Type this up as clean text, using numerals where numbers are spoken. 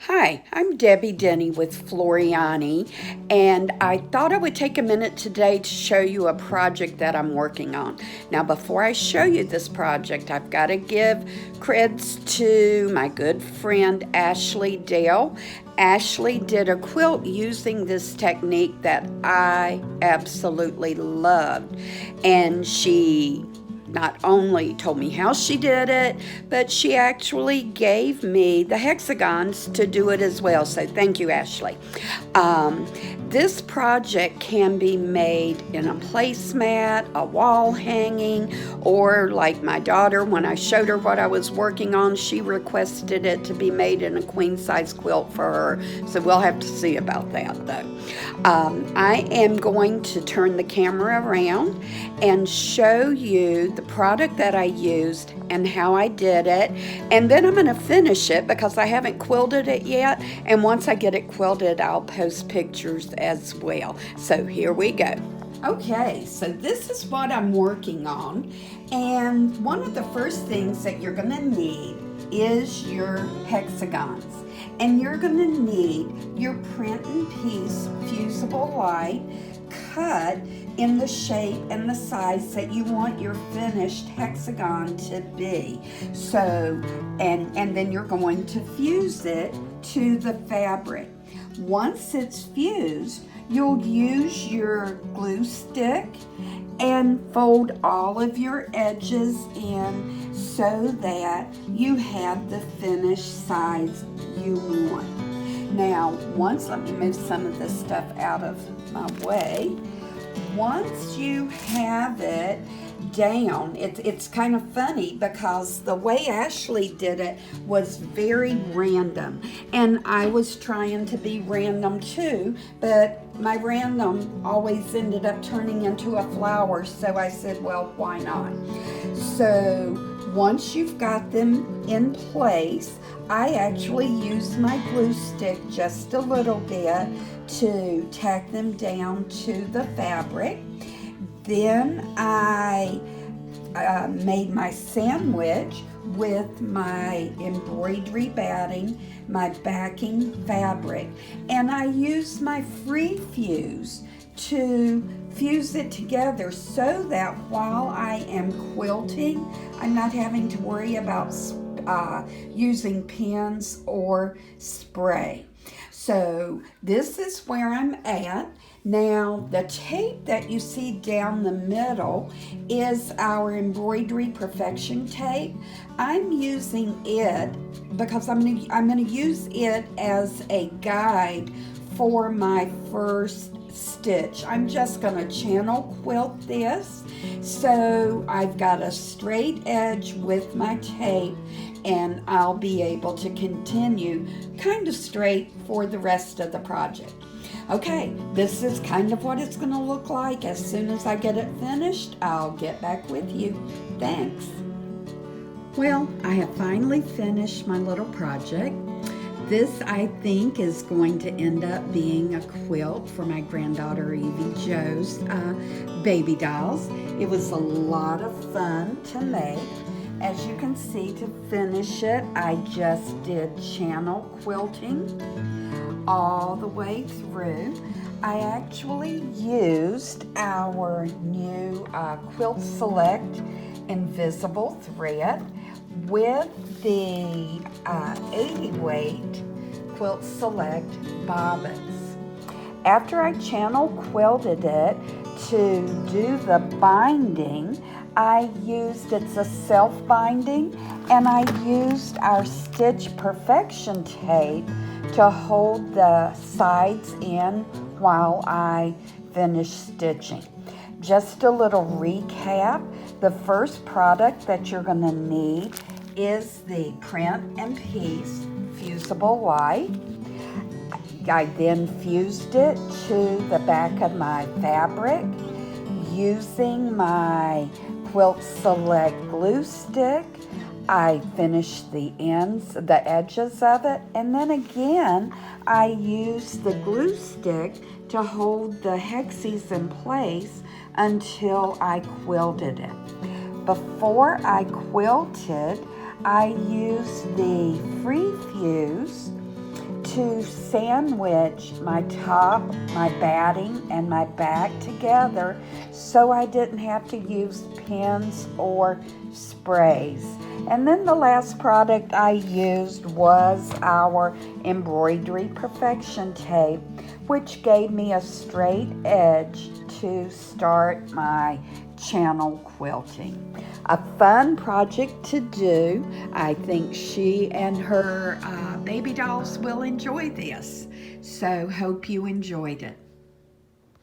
Hi, I'm Debbie Denny with Floriani, and I thought I would take a minute today to show you a project that I'm working on. Now, before I show you this project, I've got to give creds to my good friend Ashley Dale. Ashley did a quilt using this technique that I absolutely loved, and she not only told me how she did it, but she actually gave me the hexagons to do it as well. So thank you, Ashley. This project can be made in a placemat, a wall hanging, or like my daughter, when I showed her what I was working on, she requested it to be made in a queen size quilt for her. So we'll have to see about that though. I am going to turn the camera around and show you the product that I used and how I did it, and then I'm going to finish it because I haven't quilted it yet, and once I get it quilted I'll post pictures as well. So here we go. Okay, so this is what I'm working on, and one of the first things that you're going to need is your hexagons, and you're going to need your print and piece fusible light cut in the shape and the size that you want your finished hexagon to be. So, and then you're going to fuse it to the fabric. Once it's fused, you'll use your glue stick and fold all of your edges in so that you have the finished size you want. Now, let me move some of this stuff out of my way. Once you have it down, it's kind of funny because the way Ashley did it was very random, and I was trying to be random too, but my random always ended up turning into a flower, so I said, well, why not? So once you've got them in place, I actually use my glue stick just a little bit to tack them down to the fabric. Then I made my sandwich with my embroidery batting, my backing fabric, and I used my free fuse to fuse it together so that while I am quilting, I'm not having to worry about using pins or spray. So this is where I'm at. Now, the tape that you see down the middle is our embroidery perfection tape. I'm using it because I'm gonna use it as a guide for my first stitch. I'm just gonna channel quilt this, so I've got a straight edge with my tape, and I'll be able to continue kind of straight for the rest of the project. Okay, this is kind of what it's going to look like. As soon as I get it finished, I'll get back with you. Thanks. Well, I have finally finished my little project. This, I think, is going to end up being a quilt for my granddaughter Evie Jo's baby dolls. It was a lot of fun to make. As you can see, to finish it, I just did channel quilting all the way through. I actually used our new Quilt Select invisible thread with the 80 weight Quilt Select bobbins. After I channel quilted it to do the binding, it's a self-binding, and I used our Stitch Perfection tape to hold the sides in while I finish stitching. Just a little recap. The first product that you're going to need is the print and piece fusible light. I then fused it to the back of my fabric using my Quilt Select glue stick. I finished the edges of it, and then again I used the glue stick to hold the hexes in place until I quilted it. Before I quilted, I used the free fuse to sandwich my top, my batting, and my back together so I didn't have to use pins or sprays. And then the last product I used was our embroidery perfection tape, which gave me a straight edge to start my channel quilting. A fun project to do. I think she and her baby dolls will enjoy this. So hope you enjoyed it.